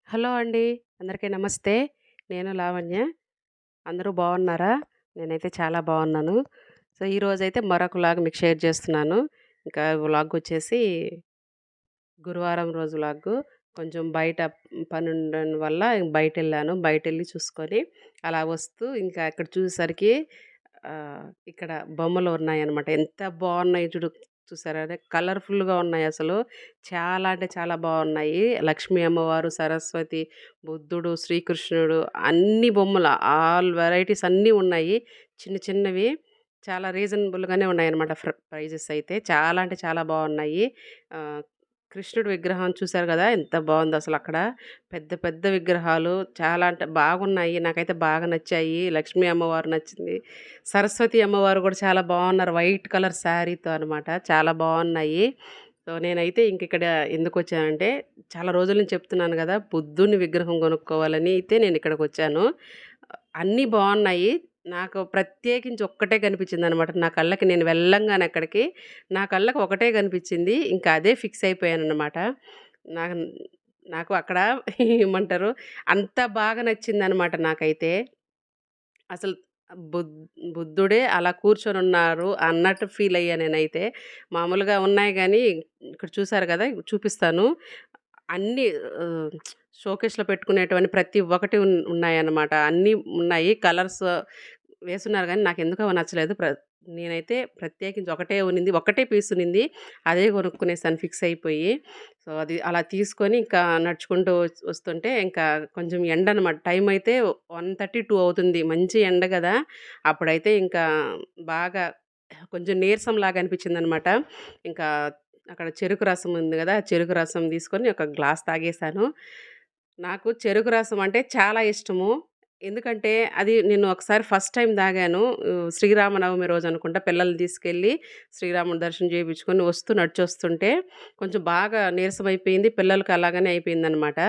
Hello అండి. అందరికీ నమస్తే. నేను లావణ్య. అందరూ బాగున్నారా? నేనైతే చాలా బాగున్నాను. సో, ఈరోజైతే మరొక వ్లాగ్ మీకు షేర్ చేస్తున్నాను. ఇంకా వ్లాగొచ్చేసి గురువారం రోజు వ్లాగు. కొంచెం బయట పనుండడం వల్ల బయటెళ్ళాను. బయటెళ్ళి చూసుకొని అలా వస్తూ ఇంకా ఇక్కడ చూసేసరికి ఇక్కడ బొమ్మలు ఉన్నాయన్నమాట. ఎంత బాగున్నాయో చూసారా? కలర్‌ఫుల్‌గా ఉన్నాయసలు. చాలా అంటే చాలా బాగున్నాయి. లక్ష్మీ అమ్మవారు, సరస్వతి, బుద్ధుడు, శ్రీకృష్ణుడు అన్ని బొమ్మలు ఆల్ వెరైటీస్ అన్నీ ఉన్నాయి. చిన్న చిన్నవి. చాలా రీజనబుల్‌గానే ఉన్నాయన్నమాట ప్రైజెస్ అయితే. చాలా అంటే చాలా బాగున్నాయి. ఆహ్, కృష్ణుడి విగ్రహం చూసారు గదా! ఎంత బావుందసలక్కడ. పెద్ద పెద్ద విగ్రహాలు చాలా అంటే బాగున్నాయి. నాకైతే బాగా నచ్చాయి. లక్ష్మీ అమ్మవారు నచ్చింది. సరస్వతి అమ్మవారు గూడా చాలా బావున్నారు. వైట్ కలర్ శారీతో అనమాట. చాలా బావున్నాయి. సో, నేనైతే ఇంకిక్కడ ఎందుకొచ్చానంటే, చాలా రోజుల నుంచి చెప్తున్నాను గదా! బుద్ధుని విగ్రహం గొనుక్కోవాలని అయితే నేనిక్కడికొచ్చాను. అన్నీ బావున్నాయి. నాకు ప్రత్యేకించి ఒక్కటే కనిపించిందనమాట. నా కళ్ళకి నేను వెళ్ళంగానే అక్కడికి, నా కళ్ళకి ఒకటే కనిపించింది. ఇంకా అదే ఫిక్స్ అయిపోయాననమాట. నాకు నాకు అక్కడ ఏమంటారు, అంత బాగా నచ్చిందనమాట నాకైతే. అసలు బుద్ బుద్ధుడే అలా కూర్చొనున్నారు అన్నట్టు ఫీలయ్యా నేనైతే. మామూలుగా ఉన్నాయి గానీ, ఇక్కడ చూసారు గదా! చూపిస్తాను. అన్నీ ఆహ్, షోకేస్‌లో పెట్టుకునేటివన్నీ ప్రతి ఒక్కటి ఉన్నాయన్నమాట. అన్నీ ఉన్నాయి. కలర్స్ వేసున్నారు గానీ, నాకెందుకో అవి నచ్చలేదు. నేనైతే ప్రత్యేకించి ఒకటే ఉన్నింది. ఒక్కటే పీస్ ఉన్నింది. అదే కొనుక్కునేసాను ఫిక్స్ అయిపోయి. సో, అది అలా తీసుకొని ఇంకా నడుచుకుంటూ వస్తుంటే ఇంకా కొంచెం ఎండనమాట. టైం అయితే 1:30, 2 అవుతుంది. మంచి ఎండ గదా! అప్పుడైతే ఇంకా బాగా కొంచెం నీరసంలాగా అనిపించిందనమాట. ఇంకా అక్కడ చెరుకు రసం ఉంది గదా! చెరుకు రసం తీసుకొని ఒక గ్లాస్ తాగేసాను. నాకు చెరుకు రసం అంటే చాలా ఇష్టము. ఎందుకంటే అది నేను ఒకసారి ఫస్ట్ టైమ్ తాగాను. శ్రీరామనవమి రోజనుకుంటా పిల్లల్ని తీసుకెళ్ళి శ్రీరాముడి దర్శనం చేపించుకొని నడిచొస్తుంటే కొంచెం బాగా నీరసమైపోయింది. పిల్లలకి అలాగనే అయిపోయిందనమాట.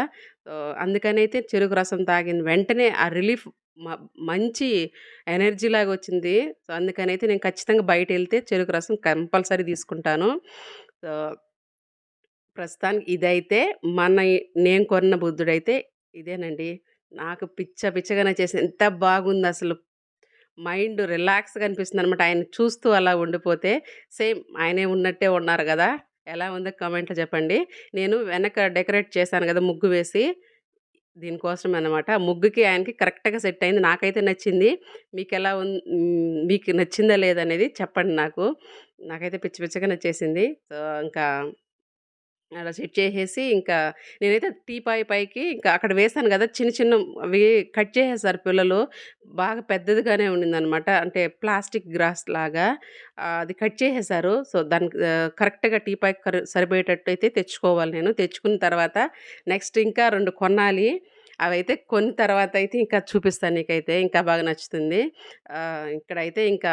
అందుకనైతే చెరుకు రసం తాగిన వెంటనే ఆ రిలీఫ్ మ మంచి ఎనర్జీలాగొచ్చింది. సో, అందుకనైతే నేను ఖచ్చితంగా బయటెళ్తే చెరుకు రసం కంపల్సరీ తీసుకుంటాను. సో, ప్రస్తుతానికి ఇదైతే మన నేను కొన్న బుద్ధుడైతే ఇదేనండి. నాకు పిచ్చగా నచ్చేసింది. ఎంత బాగుందసలు. మైండ్ రిలాక్స్‌గా అనిపిస్తుందనమాట. ఆయన్ని చూస్తూ అలా ఉండిపోతే. సేమ్ ఆయనే ఉన్నట్టే ఉన్నారు గదా! ఎలా ఉందో కామెంట్‌లో చెప్పండి. నేను వెనక డెకరేట్ చేశాను గదా! ముగ్గు వేసి. దీనికోసమనమాట. ఆ ముగ్గుకి, ఆయనకి కరెక్ట్‌గా సెట్ అయింది. నాకైతే నచ్చింది. మీకు నచ్చిందా లేదా అనేది చెప్పండి నాకు. నాకైతే పిచ్చగా నచ్చేసింది. సో, ఇంకా అలా సెట్ చేసేసి ఇంకా నేనైతే టీపాయ్ పైకి ఇంకా అక్కడ వేశాను గదా! చిన్న చిన్న అవి కట్ చేసేసారు పిల్లలు. బాగా పెద్దదిగానే ఉండిందనమాట. అంటే ప్లాస్టిక్ గ్రాస్ లాగా అది కట్ చేసేసారు. సో, దానికి కరెక్ట్‌గా టీపాయ్‌కి సరిపోయేటట్టయితే తెచ్చుకోవాలి నేను. తెచ్చుకున్న తర్వాత నెక్స్ట్ ఇంకా 2 కొనాలి. అవైతే కొన్న తర్వాతయితే ఇంకా చూపిస్తాను నీకైతే. ఇంకా బాగా నచ్చుతుంది. ఇక్కడైతే ఇంకా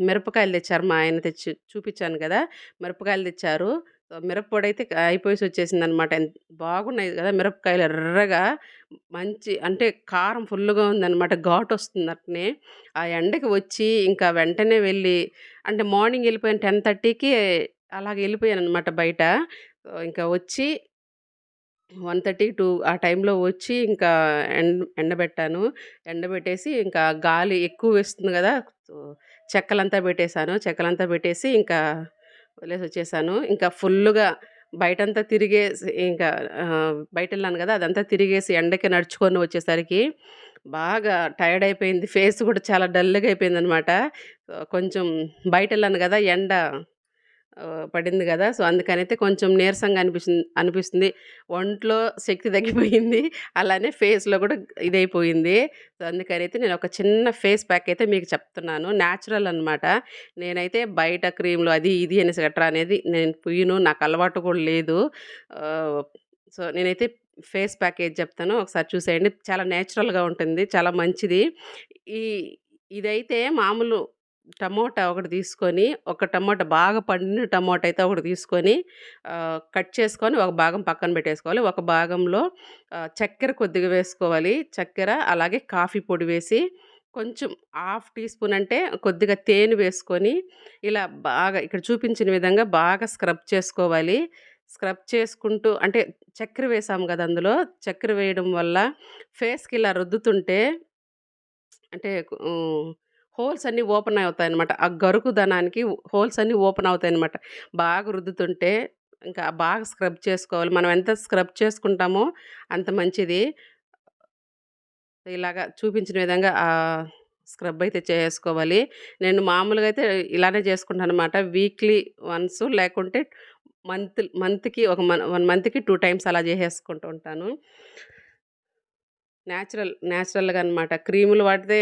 మిరపకాయలు తెచ్చారు. మా ఆయన చూపిచ్చాను గదా! మిరపకాయలు తెచ్చారు. మిరప్పొడైతే అయిపోయేసొచ్చేసిందనమాట. బాగున్నాయి గదా! మిరపకాయలు ఎర్రగా మంచి అంటే కారం ఫుల్లుగా ఉందనమాట. ఘాటొస్తుంది అట్నే. ఆ ఎండకి వచ్చి ఇంకా వెంటనే వెళ్ళి అంటే మార్నింగ్ ఎళ్ళిపోయాను 10:30కి అలాగ ఎళ్ళిపోయాననమాట బయట. ఇంకా వచ్చి 1:30, 2 ఆ టైంలో వచ్చి ఇంకా ఎండబెట్టాను. ఎండబెట్టేసి ఇంకా గాలి ఎక్కువ వేస్తుంది గదా! సో, చెక్కలంతా పెట్టేసాను. చెక్కలంతా పెట్టేసి ఇంకా వదిలేసొచ్చేసాను. ఇంకా ఫుల్లుగా బయటంతా తిరిగేసి ఇంకా బయటెళ్ళాను గదా! అదంతా తిరిగేసి ఎండకి నడుచుకొని వచ్చేసరికి బాగా టైర్డ్ అయిపోయింది. ఫేస్ గూడా చాలా డల్‌గా అయిపోయిందనమాట. కొంచెం బయటెళ్ళాను గదా! ఎండ పడింది గదా! సో, అందుకనైతే కొంచెం నీరసంగా అనిపిస్తుంది. ఒంట్లో శక్తి తగ్గిపోయింది. అలానే ఫేస్‌లో గూడా ఇదైపోయింది. సో, అందుకనైతే నేను ఒక చిన్న ఫేస్ ప్యాక్ అయితే మీకు చెప్తున్నాను. న్యాచురల్ అనమాట. నేనైతే బయట క్రీమ్‌లు అది ఇది అనేసి గట్రా అనేది నేను పుయ్యను. నాకు అలవాటు కూడా లేదు. ఆహ్, సో, నేనైతే ఫేస్ ప్యాక్ ఏది చెప్తానో ఒకసారి చూసేయండి. చాలా నేచురల్‌గా ఉంటుంది. చాలా మంచిది. ఈ ఇదైతే మామూలు టమోటా ఒకటి తీసుకొని, ఒక టమోటా బాగా పండిన టమోటా అయితే ఒకటి తీసుకొని కట్ చేసుకొని ఒక భాగం పక్కన పెట్టేసుకోవాలి. ఒక భాగంలో చక్కెర కొద్దిగా వేసుకోవాలి. చక్కెర అలాగే కాఫీ పొడి వేసి కొంచెం హాఫ్ టీ స్పూన్ అంటే కొద్దిగా తేనె వేసుకొని ఇలా బాగా ఇక్కడ చూపించిన విధంగా బాగా స్క్రబ్ చేసుకోవాలి. స్క్రబ్ చేసుకుంటూ అంటే చక్కెర వేసాం గదా! అందులో. చక్కెర వేయడం వల్ల ఫేస్‌కి ఇలా రుద్దుతుంటే అంటే హోల్స్ అన్నీ ఓపెన్ అవుతాయన్నమాట. ఆ గరుకుదనానికి హోల్స్ అన్నీ ఓపెన్ అవుతాయన్నమాట. బాగా రుద్దుతుంటే ఇంకా బాగా స్క్రబ్ చేసుకోవాలి. మనం ఎంత స్క్రబ్ చేసుకుంటామో అంత మంచిది. ఇలాగ చూపించిన విధంగా స్క్రబ్ అయితే చేసుకోవాలి. నేను మామూలుగా అయితే ఇలానే చేసుకుంటాననమాట. వీక్లీ వన్స్ లేకుంటే మంత్‌కి ఒక 1 మంత్‌కి 2 టైమ్స్ అలా చేసేసుకుంటూ ఉంటాను. నేచురల్‌గా అనమాట. క్రీములు వాడితే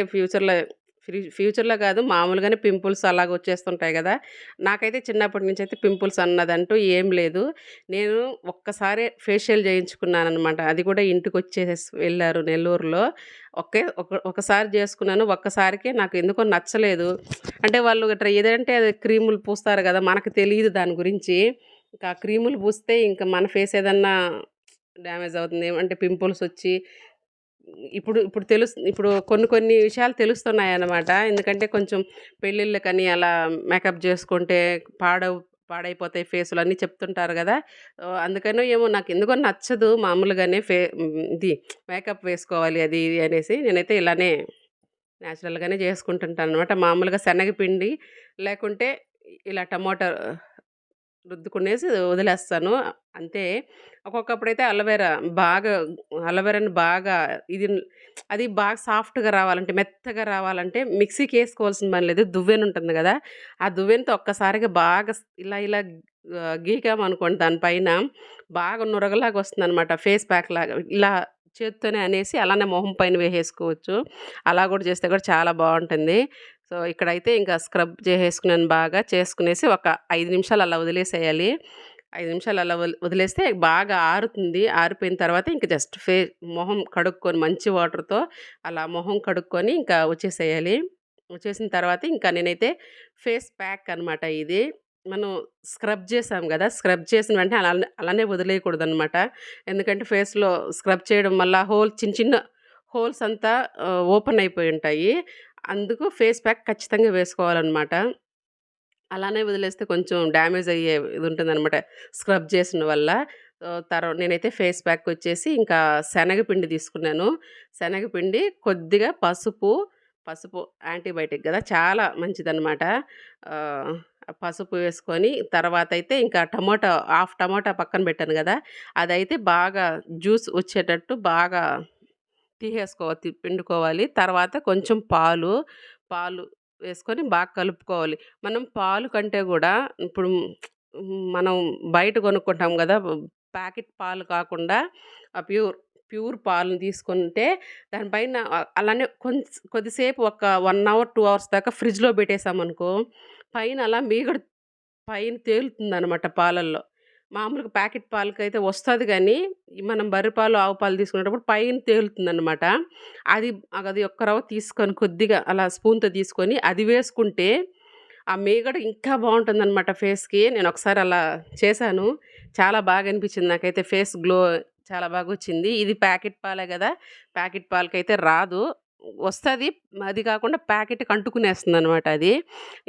ఫ్యూచర్‌లో కాదు మామూలుగానే పింపుల్స్ అలాగ వచ్చేస్తుంటాయి గదా! నాకైతే చిన్నప్పటి నుంచి అయితే పింపుల్స్ అన్నదంటూ ఏం లేదు. నేను ఒక్కసారే ఫేషియల్ చేయించుకున్నాననమాట. అది కూడా ఇంటికొచ్చేసేసి వెళ్లారు నెల్లూరులో. ఒకసారి జేసుకున్నాను. ఒక్కసారికే నాకు ఎందుకో నచ్చలేదు. అంటే వాళ్ళు గట్రా ఏదంటే అది క్రీములు పూస్తారు గదా! మనకు తెలీదు దాని గురించి. ఇంకా ఆ క్రీములు పూస్తే ఇంక మన ఫేస్ ఏదన్నా డ్యామేజ్ అవుతుంది. అంటే పింపుల్స్ వచ్చి ఇప్పుడు కొన్ని కొన్ని విషయాలు తెలుస్తున్నాయన్నమాట. ఎందుకంటే కొంచెం పెళ్ళిళ్ళకని అలా మేకప్ జేసుకుంటే పాడైపోతాయి ఫేసులు అన్నీ చెప్తుంటారు గదా! అందుకనో ఏమో నాకెందుకో నచ్చదు మామూలుగానే ఇది మేకప్ వేసుకోవాలి అది ఇది అనేసి. నేనైతే ఇలానే నేచురల్‌గానే జేసుకుంటుంటాననమాట. మామూలుగా శనగపిండి లేకుంటే ఇలా టమోటా రుద్దుకునేసి వదిలేస్తాను. అంతే. ఒక్కొక్కప్పుడైతే బాగా అలోవెరాని బాగా ఇది అది బాగా సాఫ్ట్‌గా రావాలంటే, మెత్తగా రావాలంటే మిక్సీకేసుకోవాల్సిన పని లేదు. దువ్వెనుంటుంది గదా! ఆ దువ్వెనతో ఒక్కసారిగా బాగా ఇలా గీకామనుకోండి దాని పైన బాగా నురగలాగా వస్తుందనమాట. ఫేస్ ప్యాక్‌లాగా. ఇలా చేత్తోనే అనేసి అలానే మొహం పైన వేసేసుకోవచ్చు. అలా గూడా చేస్తే కూడా చాలా బావుంటుంది. సో, ఇక్కడైతే ఇంకా స్క్రబ్ చేసేసుకున్నాను బాగా. చేసుకునేసి ఒక 5 నిమిషాలు అలా వదిలేసేయాలి. 5 నిమిషాలు అలా వదిలేస్తే బాగా ఆరుతుంది. ఆరిపోయిన తర్వాత ఇంక జస్ట్ మొహం కడుక్కొని మంచి వాటర్‌తో అలా మొహం కడుక్కొని ఇంకా వచ్చేసేయాలి. వచ్చేసిన తర్వాత ఇంకా నేనైతే ఫేస్ ప్యాక్ అనమాట ఇది. మనం స్క్రబ్ చేసాం గదా! స్క్రబ్ చేసిన వెంటనే అలానే వదిలేయకూడదనమాట. ఎందుకంటే ఫేస్‌లో స్క్రబ్ చేయడం వల్ల చిన్న చిన్న హోల్స్ అంతా ఓపెన్ అయిపోయి ఉంటాయి. అందుకు ఫేస్ ప్యాక్ ఖచ్చితంగా వేసుకోవాలనమాట. అలానే వదిలేస్తే కొంచెం డ్యామేజ్ అయ్యే ఇది ఉంటుందనమాట. స్క్రబ్ చేసిన వల్ల. నేనైతే ఫేస్ ప్యాకొచ్చేసి ఇంకా శనగపిండి తీసుకున్నాను. శనగపిండి, కొద్దిగా పసుపు యాంటీబయోటిక్ గదా! చాలా మంచిదనమాట. ఆహ్, పసుపు వేసుకొని తర్వాతయితే ఇంకా హాఫ్ టమాటా పక్కన పెట్టాను గదా! అదైతే బాగా జ్యూస్ వచ్చేటట్టు బాగా పిండుకోవాలి. తర్వాత కొంచెం పాలు వేసుకొని బాగా కలుపుకోవాలి. మనం పాలు కంటే గూడా ఇప్పుడు మనం బయట కొనుక్కుంటాం గదా! ప్యాకెట్ పాలు కాకుండా ప్యూర్ ప్యూర్ పాలను తీసుకుంటే దాని పైన అలానే కొద్దిసేపు ఒక 1 అవర్, 2 అవర్స్ దాకా ఫ్రిడ్జ్‌లో పెట్టేసామనుకో, పైన అలా మీగడ పైన తేలుతుందనమాట పాలల్లో. మామూలుగా ప్యాకెట్ పాలకైతే వస్తది గానీ, ఈ మనం బర్రె పాలు, ఆవు పాలు తీసుకునేటప్పుడు పైన తేలుతుందనమాట. అది అది ఒక్క రవ్వ తీసుకొని కొద్దిగా అలా స్పూన్‌తో తీసుకొని అది వేసుకుంటే, ఆ మీగడ ఇంకా బావుంటుందనమాట ఫేస్‌కి. నేనొకసారి అలా చేశాను. చాలా బాగా అనిపించింది నాకైతే ఫేస్ గ్లో చాలా బాగొచ్చింది. ఇది ప్యాకెట్ పాలే గదా! ప్యాకెట్ పాలకైతే రాదు. వస్తది. అది కాకుండా ప్యాకెట్‌కి అంటుకునేస్తుందనమాట అది.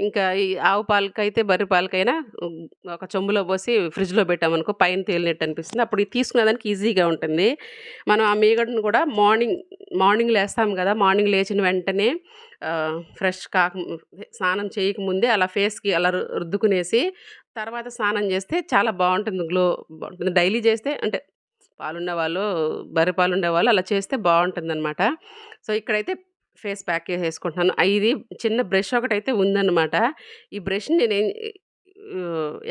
ఇంకా ఈ ఆవు పాలకైతే, బర్రె పాలకైనా హ్మ్, ఒక చెంబులో పోసి ఫ్రిడ్జ్‌లో పెట్టామనుకో పైన తేలినట్టు అనిపిస్తుంది. అప్పుడు ఇది తీసుకునేదానికి ఈజీగా ఉంటుంది. మనం ఆ మీగడను కూడా మార్నింగ్ లేస్తాం గదా! మార్నింగ్ లేచిన వెంటనే ఫ్రెష్ స్నానం చేయకముందే అలా ఫేస్‌కి అలా రుద్దుకునేసి, తర్వాత స్నానం చేస్తే చాలా బావుంటుంది. డైలీ చేస్తే అంటే పాలుండేవాళ్ళు, బర్రె పాలుండేవాళ్ళు అలా చేస్తే బావుంటుందనమాట. సో, ఇక్కడైతే ఫేస్ ప్యాక్ ఏసేసుకుంటున్నాను. ఇది చిన్న బ్రష్ ఒకటైతే ఉందనమాట. ఈ బ్రష్‌ని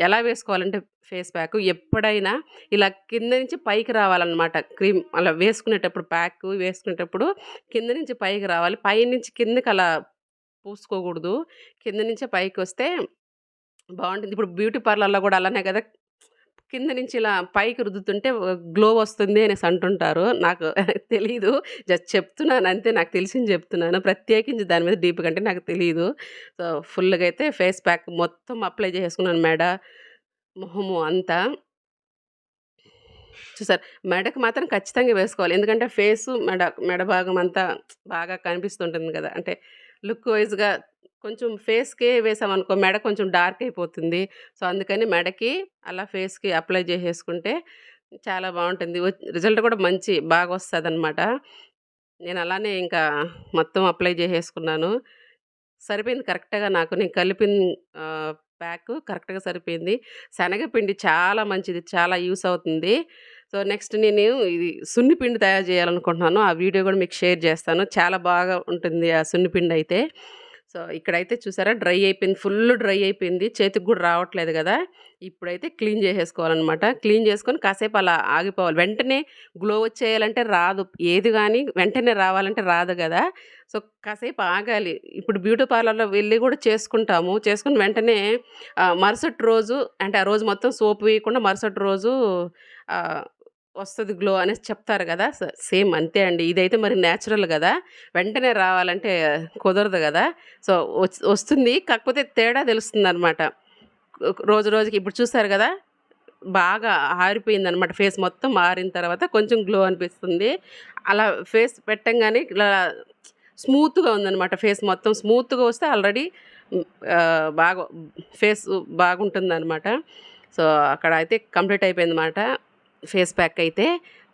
ఎలా వేసుకోవాలంటే ఫేస్ ప్యాకు ఎప్పుడైనా ఇలా కింద నుంచి పైకి రావాలనమాట. క్రీమ్ అలా వేసుకునేటప్పుడు కింద నుంచి పైకి రావాలి. పైనుంచి కిందకి అలా పూసుకోకూడదు. కింద నుంచే పైకొస్తే బావుంటుంది. ఇప్పుడు బ్యూటీ పార్లర్‌లో గూడా అలానే గదా! కింద నుంచి ఇలా పైకి రుద్దుతుంటే గ్లో వస్తుంది అనేసి అంటుంటారు. నాకు తెలీదు. జస్ట్ చెప్తున్నాను అంతే. నాకు తెలిసింది చెప్తున్నాను. ప్రత్యేకించి దాని మీద డీప్‌గా అంటే నాకు తెలీదు. సో, ఫుల్‌గా అయితే ఫేస్ ప్యాక్ మొత్తం అప్లై చేసేసుకున్నాను. మొహము అంతా. చూసారు. మెడకు మాత్రం ఖచ్చితంగా వేసుకోవాలి. ఎందుకంటే మెడ భాగం అంతా బాగా కనిపిస్తుంటుంది గదా! అంటే లుక్ వైస్‌గా కొంచెం ఫేస్‌కే వేసామనుకో మెడ కొంచెం డార్క్ అయిపోతుంది. సో, అందుకని మెడకి అలా ఫేస్‌కి అప్లై చేసేసుకుంటే చాలా బావుంటుంది. రిజల్ట్ కూడా బాగొస్తదనమాట. నేనలానే ఇంకా మొత్తం అప్లై చేసేసుకున్నాను. సరిపోయింది కరెక్ట్‌గా నాకు. నేను కలిపిన ఆహ్, ప్యాకు కరెక్ట్‌గా సరిపోయింది. శనగపిండి చాలా మంచిది. చాలా యూజ్ అవుతుంది. సో, నెక్స్ట్ నేను ఇది సున్నిపిండి తయారు చేయాలనుకుంటున్నాను. ఆ వీడియో గూడా మీకు షేర్ చేస్తాను. చాలా బాగా ఉంటుంది ఆ సున్నిపిండయితే. సో, ఇక్కడైతే చూసారా డ్రై అయిపోయింది. ఫుల్లు డ్రై అయిపోయింది. చేతికి గూడా రావట్లేదు గదా! ఇప్పుడైతే క్లీన్ చేసేసుకోవాలనమాట. క్లీన్ చేసుకొని కాసేపు అలా ఆగిపోవాలి. వెంటనే గ్లో వచ్చేయాలంటే రాదు. ఏది గాని వెంటనే రావాలంటే రాదు గదా! సో, కాసేపు ఆగాలి. ఇప్పుడు బ్యూటీ పార్లర్‌లో వెళ్లి గూడా చేసుకుంటాము. చేసుకొని వెంటనే మరుసటి రోజు అంటే ఆ రోజు మొత్తం సోప్ వేయకుండా మరుసటి రోజు ఆహ్, వస్తది గ్లో అనేసి చెప్తారు గదా! సేమ్ అంతే అండి. ఇదైతే మరి నేచురల్ గదా! వెంటనే రావాలంటే కుదరదు గదా! సో, వస్తుంది. కాకపోతే తేడా తెలుస్తుందనమాట. రోజు రోజుకి ఇప్పుడు చూసారు గదా! బాగా ఆరిపోయిందనమాట. ఫేస్ మొత్తం ఆరిన తర్వాత కొంచెం గ్లో అనిపిస్తుంది. అలా ఫేస్ పెట్టంగానే ఇలా స్మూత్‌గా ఉందనమాట. ఫేస్ మొత్తం స్మూత్‌గా వస్తే ఆల్రెడీ హ్మ్, బాగా ఫేస్ బాగుంటుందనమాట. సో, అక్కడ అయితే కంప్లీట్ అయిపోయిందన్నమాట. ఫేస్ ప్యాక్ అయితే.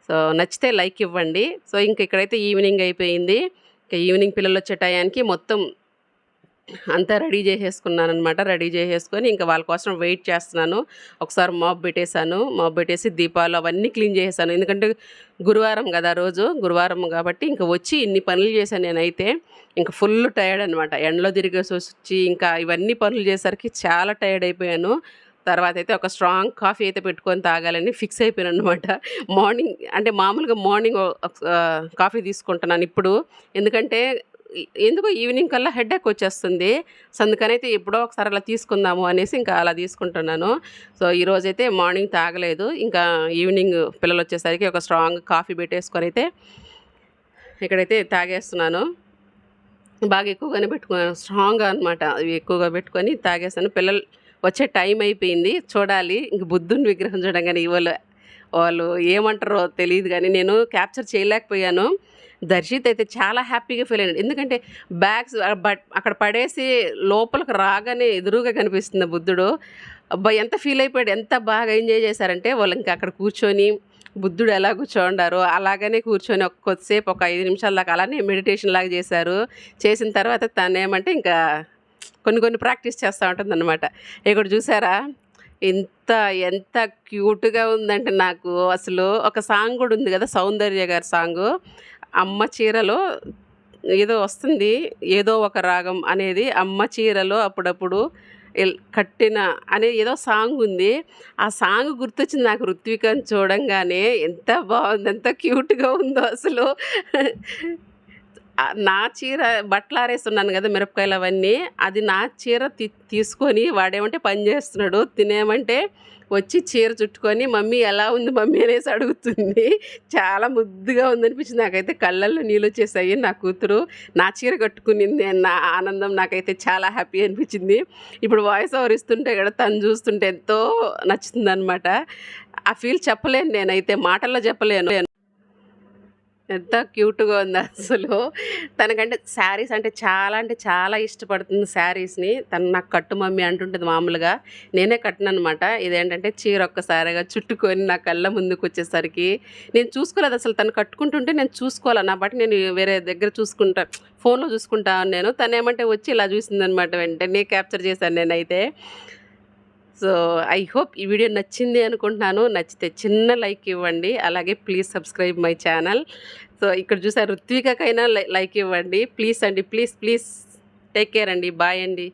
సో, నచ్చితే లైక్ ఇవ్వండి. సో, ఇంక ఇక్కడైతే ఈవినింగ్ అయిపోయింది. ఇక ఈవినింగ్ పిల్లలొచ్చే టయానికి మొత్తం అంతా రెడీ చేసేసుకున్నాననమాట. రెడీ చేసేసుకొని ఇంక వాళ్ళ కోసం వెయిట్ చేస్తున్నాను. ఒకసారి మాప్ పెట్టేసాను. మాప్ పెట్టేసి దీపాలు అవన్నీ క్లీన్ చేసేసాను. ఎందుకంటే గురువారం గదా రోజు. గురువారం గాబట్టి ఇంక వచ్చి ఇన్ని పనులు చేశాను నేనైతే. ఇంక ఫుల్ టయర్డ్ అనమాట. ఎండలో తిరిగేసొచ్చి ఇంకా ఇవన్నీ పనులు చేసేసరికి చాలా టయర్డ్ అయిపోయాను. తర్వాతయితే ఒక స్ట్రాంగ్ కాఫీ అయితే పెట్టుకొని తాగాలని ఫిక్స్ అయిపోయాననమాట. మార్నింగ్ అంటే మామూలుగా మార్నింగ్ కాఫీ తీసుకుంటున్నానిప్పుడు. ఎందుకంటే ఎందుకో ఈవినింగ్ కల్లా హెడేక్ వచ్చేస్తుంది. సో, అందుకనైతే ఎప్పుడో ఒకసారి అలా తీసుకుందాము అనేసి ఇంకా అలా తీసుకుంటున్నాను. సో, ఈరోజైతే మార్నింగ్ తాగలేదు. ఇంకా ఈవినింగ్ పిల్లలొచ్చేసరికి ఒక స్ట్రాంగ్ కాఫీ పెట్టేసుకొనైతే ఇక్కడైతే తాగేస్తున్నాను. బాగా ఎక్కువగానే పెట్టుకున్నాను. స్ట్రాంగ్‌గా అనమాట. అవి ఎక్కువగా పెట్టుకొని తాగేసాను. పిల్లలు వచ్చే టైం అయిపోయింది. చూడాలి. ఇంక బుద్ధుని విగ్రహం చూడంగానే వాళ్ళు వాళ్ళు ఏమంటారో తెలీదు గానీ, నేను క్యాప్చర్ చేయలేకపోయాను. దర్శిత్ అయితే చాలా హ్యాపీగా ఫీల్ అయ్యాడు. ఎందుకంటే బ్యాగ్స్ అక్కడ పడేసి లోపలికి రాగానే ఎదురుగా కనిపిస్తుంది బుద్ధుడు. అబ్బా! ఎంత ఫీల్ అయిపోయాడు. ఎంత బాగా ఎంజాయ్ చేశారంటే వాళ్ళు ఇంకా అక్కడ కూర్చొని బుద్ధుడు ఎలా కూర్చోండారో అలాగనే కూర్చొని కొద్దిసేపు ఒక 5 నిమిషాల దాకా అలానే మెడిటేషన్ లాగా చేశారు. చేసిన తర్వాత తనేమంటే ఇంకా కొన్ని కొన్ని ప్రాక్టీస్ చేస్తా ఉంటుందన్నమాట. ఇక్కడ చూసారా? ఇంత ఎంత క్యూట్‌గా ఉందంటే నాకు అసలు ఒక సాంగ్ గూడా ఉంది గదా! సౌందర్య గారి సాంగు. అమ్మ చీరలో ఏదో వస్తుంది. ఏదో ఒక రాగం అనేది అమ్మ చీరలో అప్పుడప్పుడు కట్టిన అనే ఏదో సాంగ్ ఉంది. ఆ సాంగ్ గుర్తొచ్చింది నాకు 'ఋత్వికని' చూడంగానే. ఎంత బావుంది. ఎంత క్యూట్‌గా ఉందో అసలు. నా చీర బట్టలారేసున్నాను గదా! మిరపకాయలు అవన్నీ. అది నా చీర తీసుకొని వాడేమంటే పని జేస్తున్నాడు. తినేమంటే వచ్చి చీర చుట్టుకొని "మమ్మీ ఎలా ఉంది మమ్మీ" అనేసి అడుగుతుంది. చాలా ముద్దుగా ఉందనిపించింది. నాకైతే కళ్ళల్లో నీళ్ళొచ్చేసాయి. నా కూతురు నా చీర కట్టుకునింది అన్న ఆనందం నాకైతే చాలా హ్యాపీ అనిపించింది. ఇప్పుడు వాయిస్ ఓవర్ ఇస్తుంటే గూడా తను చూస్తుంటే ఎంతో నచ్చుతుందనమాట. ఆ ఫీల్ చెప్పలేను నేనైతే. మాటల్లో చెప్పలేను. ఎంత క్యూట్‌గా ఉందో అసలు. తనకంటే శారీస్ అంటే చాలా ఇష్టపడుతుంది శారీస్‌ని. తను నాకు కట్టు మమ్మీ అంటుంటది మామూలుగా. నేనే కట్టననమాట. ఇదేంటంటే చీర ఒక్కసారిగా చుట్టుకొని నా కళ్ళ ముందుకొచ్చేసరికి నేను చూసుకోలేదసలు. తను కట్టుకుంటుంటే నేను చూసుకోలా. నా పాటికి నేను వేరే దగ్గర చూసుకుంటా, ఫోన్‌లో చూసుకుంటా ఉన్నాను. తనేమంటే వచ్చి ఇలా చూసిందనమాట. వెంటనే క్యాప్చర్ చేశాను నేనైతే. సో, ఐ హోప్ ఈ వీడియో నచ్చింది అనుకుంటున్నాను. నచ్చితే చిన్న లైక్ ఇవ్వండి. అలాగే please subscribe my channel. So, ఇక్కడ చూసారు ఋత్వికకైనా లైక్ ఇవ్వండి. ప్లీజ్ అండి. ప్లీజ్ టేక్ కేర్ అండి. బాయ్ అండి.